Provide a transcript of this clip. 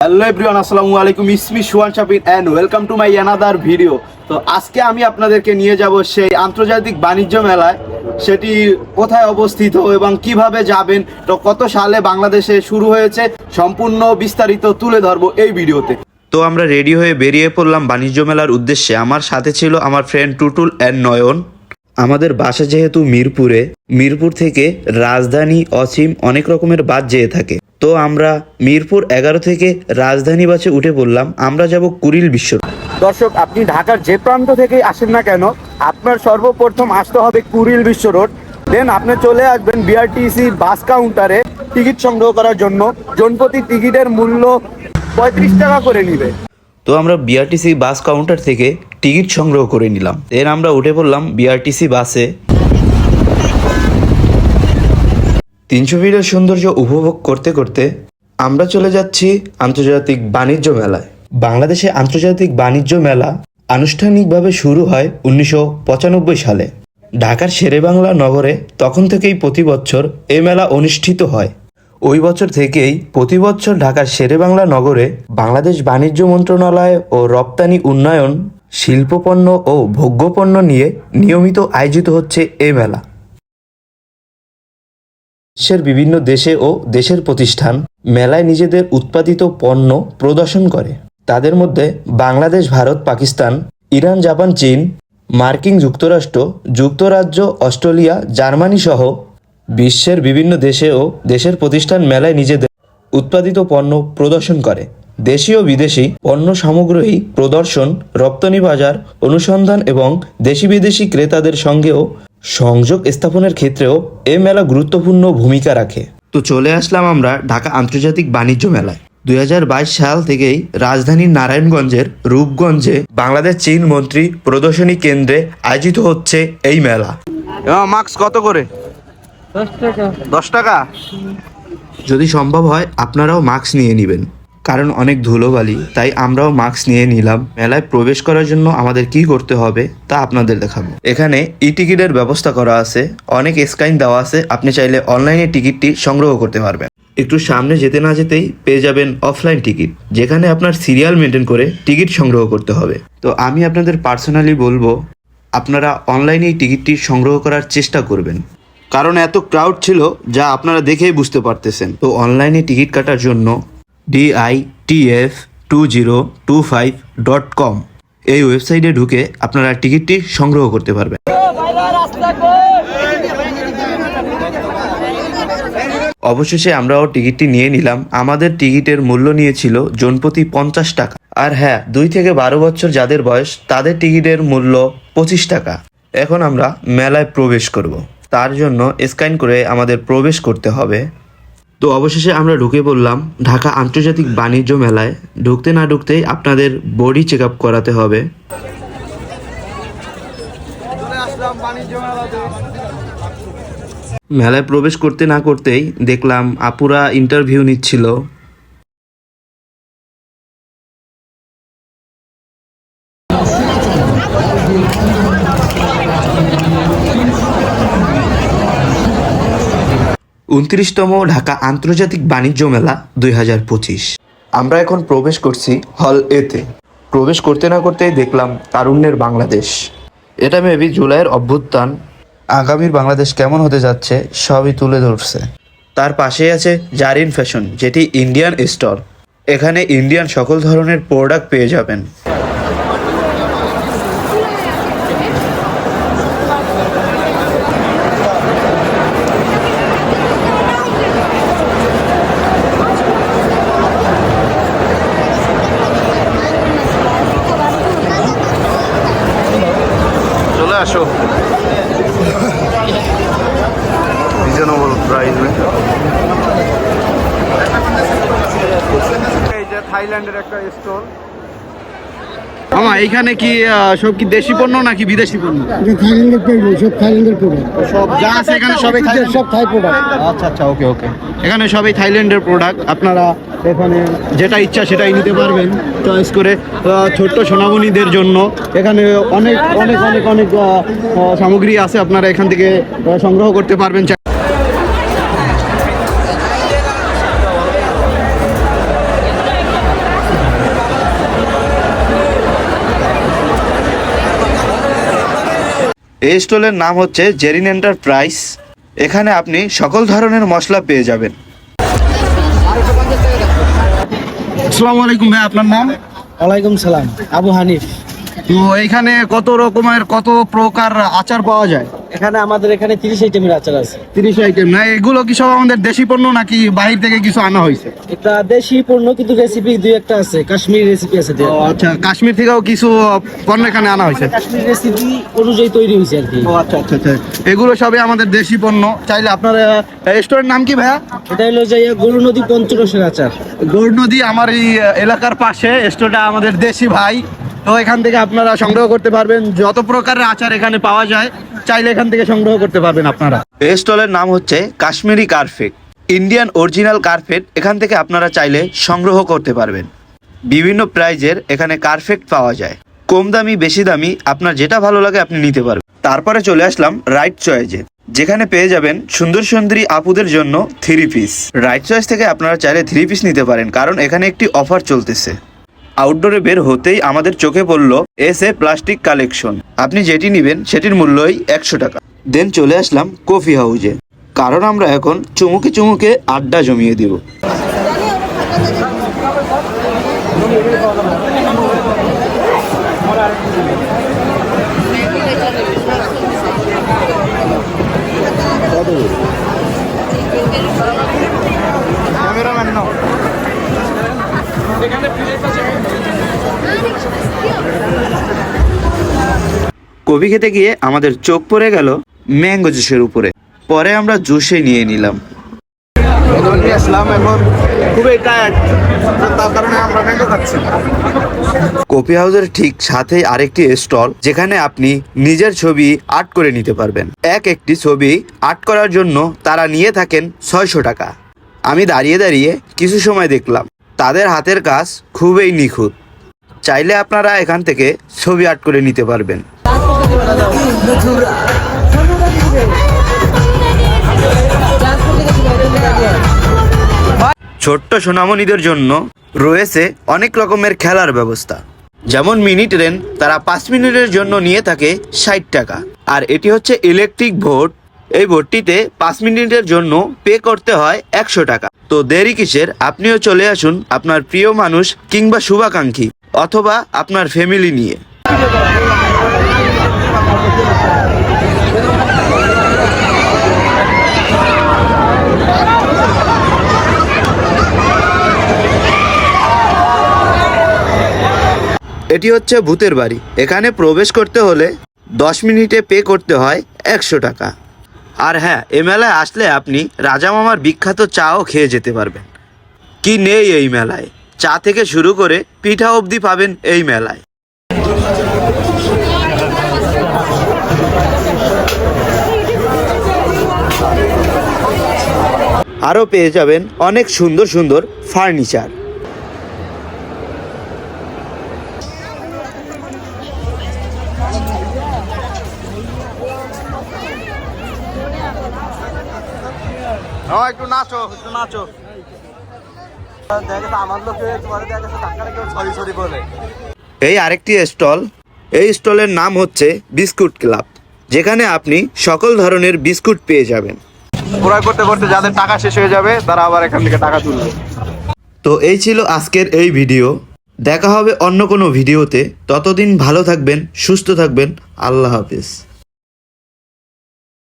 Hello everyone, আসসালামু আলাইকুম। ইসমি Suhan Shafin and welcome to my another video. তো আজকে আমি আপনাদেরকে নিয়ে যাব সেই আন্তর্জাতিক বাণিজ্য মেলায়। সেটি কোথায় অবস্থিত এবং কিভাবে যাবেন, তো কত সালে বাংলাদেশে শুরু হয়েছে, সম্পূর্ণ বিস্তারিত তুলে ধরবো এই ভিডিওতে। তো আমরা রেডি হয়ে বেরিয়ে পড়লাম বাণিজ্য মেলার উদ্দেশ্যে। আমার সাথে ছিল আমার ফ্রেন্ড টুটুল অ্যান্ড নয়ন। আমাদের বাসা যেহেতু মিরপুরে, মিরপুর থেকে রাজধানী, অসীম অনেক রকমের বাস যেয়ে থাকে। তো আমরা মিরপুর 11 থেকে রাজধানী বাসে উঠে পড়লাম। আমরা যাব কুড়িল বিশ্ব। দর্শক, আপনি ঢাকার যে প্রান্ত থেকেই আসেন না কেন, আপনার সর্বপ্রথম আসতে হবে কুড়িল বিশ্ব রোড। দেন আপনি চলে আসবেন বিআরটিসি বাস কাউন্টারে টিকিট সংগ্রহ করার জন্য। জনপ্রতি টিকিটের মূল্য 35 টাকা করে নিবে। তো আমরা বিআরটিসি বাস কাউন্টার থেকে টিকিট সংগ্রহ করে নিলাম। দেন আমরা উঠে পড়লাম বিআরটিসি বাসে। 300 ফিটের সৌন্দর্য উপভোগ করতে করতে আমরা চলে যাচ্ছি আন্তর্জাতিক বাণিজ্য মেলায়। বাংলাদেশে আন্তর্জাতিক বাণিজ্য মেলা আনুষ্ঠানিকভাবে শুরু হয় 1995 সালে ঢাকার শেরেবাংলা নগরে। তখন থেকেই প্রতি বছর এই মেলা অনুষ্ঠিত হয়। ওই বছর থেকেই প্রতি বছর ঢাকার শেরেবাংলা নগরে বাংলাদেশ বাণিজ্য মন্ত্রণালয় ও রপ্তানি উন্নয়ন শিল্পপণ্য ও ভোগ্যপণ্য নিয়ে নিয়মিত আয়োজিত হচ্ছে এই মেলা। বিশ্বের বিভিন্ন দেশে ও দেশের প্রতিষ্ঠান মেলায় নিজেদের উৎপাদিত পণ্য প্রদর্শন করে। তাদের মধ্যে বাংলাদেশ, ভারত, পাকিস্তান, ইরান, জাপান, চীন, মার্কিন যুক্তরাষ্ট্র, যুক্তরাজ্য, অস্ট্রেলিয়া, জার্মানি সহ বিশ্বের বিভিন্ন দেশে ও দেশের প্রতিষ্ঠান মেলায় নিজেদের উৎপাদিত পণ্য প্রদর্শন করে। দেশীয় বিদেশি পণ্য সামগ্রী প্রদর্শন, রপ্তানি বাজার অনুসন্ধান এবং দেশি বিদেশি ক্রেতাদের সঙ্গেও সংযোগ স্থাপনের ক্ষেত্রেও এ মেলা গুরুত্বপূর্ণ ভূমিকা রাখে। তো চলে আসলাম আমরা ঢাকা আন্তর্জাতিক বাণিজ্য মেলায়। 2022 সাল থেকেই রাজধানীর নারায়ণগঞ্জের রূপগঞ্জে বাংলাদেশ চীন মন্ত্রী প্রদর্শনী কেন্দ্রে আয়োজিত হচ্ছে এই মেলা। মাস্ক কত করে? 10 টাকা। যদি সম্ভব হয় আপনারাও মাস্ক নিয়ে নেবেন, কারণ অনেক ধুলোবালি, তাই আমরাও মাস্ক নিয়ে নিলাম। মেলায় প্রবেশ করার জন্য আমাদের কি করতে হবে তা আপনাদের দেখাবো। এখানে ই টিকিটের ব্যবস্থা করা আছে, অনেক স্ক্যান দেওয়া আছে। আপনি চাইলে অনলাইনে টিকিটটি সংগ্রহ করতে পারবেন। একটু সামনে যেতে না যেতেই পেয়ে যাবেন অফলাইন টিকিট, যেখানে আপনার সিরিয়াল মেনটেন করে টিকিট সংগ্রহ করতে হবে। তো আমি আপনাদের পার্সোনালি বলবো আপনারা অনলাইনে এই টিকিটটি সংগ্রহ করার চেষ্টা করবেন, কারণ এত ক্রাউড ছিল যা আপনারা দেখেই বুঝতে পারতেছেন। তো অনলাইনে টিকিট কাটার জন্য DITF2025.com এই ওয়েবসাইটে ঢুকে আপনারা টিকিটটি সংগ্রহ করতে পারবেন। অবশেষে আমরাও টিকিটটি নিয়ে নিলাম। আমাদের টিকিটের মূল্য নিয়েছিল জনপ্রতি 50 টাকা। আর হ্যাঁ, 2 থেকে 12 বছর যাদের বয়স তাদের টিকিটের মূল্য 25 টাকা। এখন আমরা মেলায় প্রবেশ করব, তার জন্য স্ক্যান করে আমাদের প্রবেশ করতে হবে। তো অবশেষে আমরা ঢুকে পড়লাম ঢাকা আন্তর্জাতিক বাণিজ্য মেলায়। ঢুকতে না ঢুকতেই আপনাদের বডি চেক আপ করাতে হবে। মেলায় প্রবেশ করতে না করতেই দেখলাম আপুরা ইন্টারভিউ নিচ্ছিল। উনত্রিশতম ঢাকা আন্তর্জাতিক বাণিজ্য মেলা 2025। আমরা এখন প্রবেশ করছি হল এতে। প্রবেশ করতে না করতেই দেখলাম তারুণ্যের বাংলাদেশ। এটা মেবি জুলাইয়ের অভ্যুত্থান, আগামীর বাংলাদেশ কেমন হতে যাচ্ছে সবই তুলে ধরছে। তার পাশেই আছে জারিন ফ্যাশন, যেটি ইন্ডিয়ান স্টল। এখানে ইন্ডিয়ান সকল ধরনের প্রোডাক্ট পেয়ে যাবেন। আসো, রিজনেবল প্রাইস। এই যে থাইল্যান্ডের একটা স্টল। মামা এইখানে কি সব কি দেশি পণ্য নাকি বিদেশি পণ্য? এটা থাইল্যান্ডের প্রোডাক্ট, সব থাইল্যান্ডের প্রোডাক্ট, সব যা আছে এখানে সবই থাইল্যান্ড। সব থাই প্রোডাক্ট। আচ্ছা আচ্ছা, ওকে ওকে। এখানে সবই থাইল্যান্ডের প্রোডাক্ট, আপনারা এখানে যেটা ইচ্ছা সেটাই নিতে পারবেন চয়েস করে। ছোট্ট সোনামণিদের জন্য এখানে অনেক অনেক অনেক অনেক সামগ্রী আছে, আপনারা এখান থেকে সংগ্রহ করতে পারবেন। এই স্টলের নাম হচ্ছে জেরিন এন্টারপ্রাইজ। এখানে আপনি সকল ধরনের মশলা পেয়ে যাবেন। আসসালামু আলাইকুম ভাই, আপনার নাম? ওয়ালাইকুম সালাম, আবু হানিফ। তো এইখানে কত রকমের কত প্রকার আচার পাওয়া যায়? এখানে আমাদের এখানে 30 আইটেমের আচার আছে। 30 আইটেম না? এগুলো কি সব আমাদের দেশি পণ্য নাকি বাহির থেকে কিছু আনা হয়েছে? এটা দেশি পণ্য, কিন্তু রেসিপি দুই একটা আছে, কাশ্মীরি রেসিপি আছে। ও আচ্ছা, কাশ্মীর থেকেও কিছু পণ্য এখানে আনা হয়েছে। কাশ্মীরি রেসিপি অনুযায়ী তৈরি হয়েছে আর কি। ও আচ্ছা আচ্ছা আচ্ছা, এগুলো সবই আমাদের দেশি পণ্য। চাইলে আপনার রেস্টুরেন্ট নাম কি ভাইয়া? এটা হলো যে গরু নদী পঞ্চরসের আচার। গৌর নদী আমার এই এলাকার পাশে, স্টোরটা আমাদের দেশি ভাই। তো এখান থেকে আপনারা সংগ্রহ করতে পারবেন যত প্রকারের আচার এখানে পাওয়া যায়, চাইলে এখান থেকে সংগ্রহ করতে পারবেন আপনারা। এই স্টলের নাম হচ্ছে Kashmiri carpet, Indian original carpet. এখান থেকে আপনারা চাইলে সংগ্রহ করতে পারবেন। বিভিন্ন প্রাইজের এখানে কার্পেট পাওয়া যায়, কম দামি বেশি দামি, আপনার যেটা ভালো লাগে আপনি নিতে পারবেন। তারপরে চলে আসলাম রাইট চয়েজে, যেখানে পেয়ে যাবেন সুন্দর সুন্দরী আপুদের জন্য 3 পিস। রাইট চয়েস থেকে আপনারা চাইলে 3 পিস নিতে পারেন, কারণ এখানে একটি অফার চলতেছে। আউটডোরে বের হতেই আমাদের চোখে পড়ল এসএ প্লাস্টিক কালেকশন। আপনি যেটি নেবেন সেটির মূল্যই 100 টাকা। দেন চলে আসলাম কফি হাউজে, কারণ আমরা এখন চুমুকে চুমুকে আড্ডা জমিয়ে দিব। কফি খেতে গিয়ে আমাদের চোখ পড়ে গেল ম্যাঙ্গো জুসের উপরে। পরে আমরা জুসে নিয়ে নিলাম। কফি হাউসের ঠিক সাথেই আরেকটি স্টল, যেখানে আপনি নিজের ছবি আর্ট করে নিতে পারবেন। একটি ছবি আর্ট করার জন্য তারা নিয়ে থাকেন 600 টাকা। আমি দাঁড়িয়ে দাঁড়িয়ে কিছু সময় দেখলাম, তাদের হাতের কাজ খুবই নিখুঁত। চাইলে আপনারা এখান থেকে ছবি আর্ট করে নিতে পারবেন। ছোট্ট সোনামণিদের জন্য রয়েছে অনেক রকমের খেলার ব্যবস্থা, যেমন মিনি ট্রেন। তারা 5 মিনিটের জন্য নিয়ে থাকে 60 টাকা। আর এটি হচ্ছে ইলেকট্রিক বোট। এই বোটটিতে 5 মিনিটের জন্য পে করতে হয় 100 টাকা। তো দেরি কিসের, আপনিও চলে আসুন আপনার প্রিয় মানুষ কিংবা শুভাকাঙ্ক্ষী অথবা আপনার ফ্যামিলি নিয়ে। এটি হচ্ছে ভূতের বাড়ি। এখানে প্রবেশ করতে হলে 10 মিনিটে পে করতে হয় 100 টাকা। আর হ্যাঁ, এ মেলায় আসলে আপনি রাজা মামার বিখ্যাত চাও খেয়ে যেতে পারবেন। কি নেই এই মেলায়, চা থেকে শুরু করে পিঠা অবধি পাবেন এই মেলায়। আরও পেয়ে যাবেন অনেক সুন্দর সুন্দর ফার্নিচার। একটু নাচো, একটু নাচো। এই আরেকটি স্টল। এই স্টলের নাম হচ্ছে বিস্কুট ক্লাব, যেখানে আপনি সকল ধরনের বিস্কুট পেয়ে যাবেন। ক্রয় করতে করতে যাদের টাকা শেষ হয়ে যাবে তারা আবার এখান থেকে টাকা তুলবে। তো এই ছিল আজকের এই ভিডিও। দেখা হবে অন্য কোনো ভিডিওতে। ততদিন ভালো থাকবেন, সুস্থ থাকবেন। আল্লাহ হাফেজ।